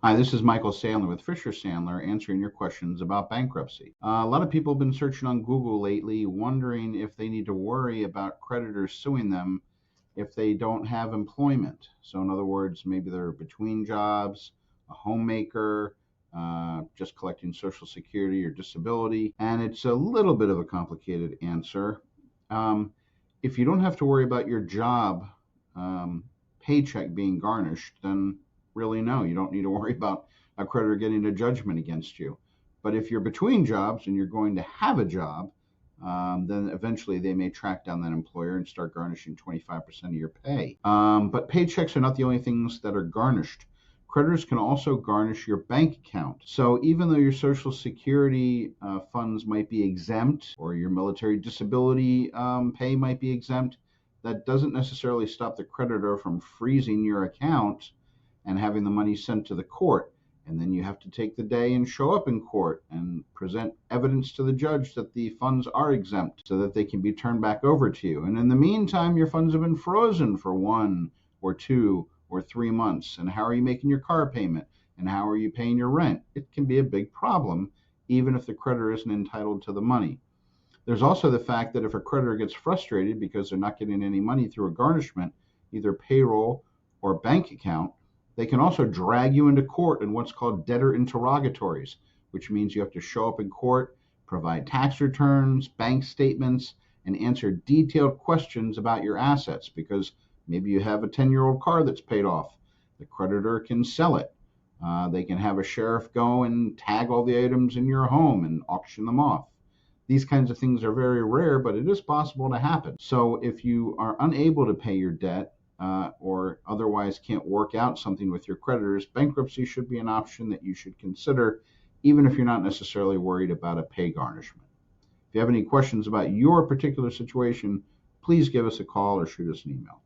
Hi, this is Michael Sandler with Fisher-Sandler answering your questions about bankruptcy. A lot of people have been searching on Google lately, wondering if they need to worry about creditors suing them if they don't have employment. So, in other words, maybe they're between jobs, a homemaker, just collecting Social Security or disability. And it's a little bit of a complicated answer. Um, if you don't have to worry about your job um, paycheck being garnished, then really no, you don't need to worry about a creditor getting a judgment against you. But if you're between jobs and you're going to have a job, then eventually they may track down that employer and start garnishing 25% of your pay. But paychecks are not the only things that are garnished. Creditors can also garnish your bank account. So even though your Social Security funds might be exempt or your military disability pay might be exempt, that doesn't necessarily stop the creditor from freezing your account and having the money sent to the court. And then you have to take the day and show up in court and present evidence to the judge that the funds are exempt so that they can be turned back over to you. And in the meantime, your funds have been frozen for 1 or 2 or 3 months. And how are you making your car payment? And how are you paying your rent? It can be a big problem, even if the creditor isn't entitled to the money. There's also the fact that if a creditor gets frustrated because they're not getting any money through a garnishment, either payroll or bank account, they can also drag you into court in what's called debtor interrogatories, which means you have to show up in court, provide tax returns, bank statements, and answer detailed questions about your assets because maybe you have a 10-year-old car that's paid off. The creditor can sell it. They can have a sheriff go and tag all the items in your home and auction them off. These kinds of things are very rare, but it is possible to happen. So if you are unable to pay your debt, or otherwise can't work out something with your creditors, bankruptcy should be an option that you should consider, even if you're not necessarily worried about a pay garnishment. If you have any questions about your particular situation, please give us a call or shoot us an email.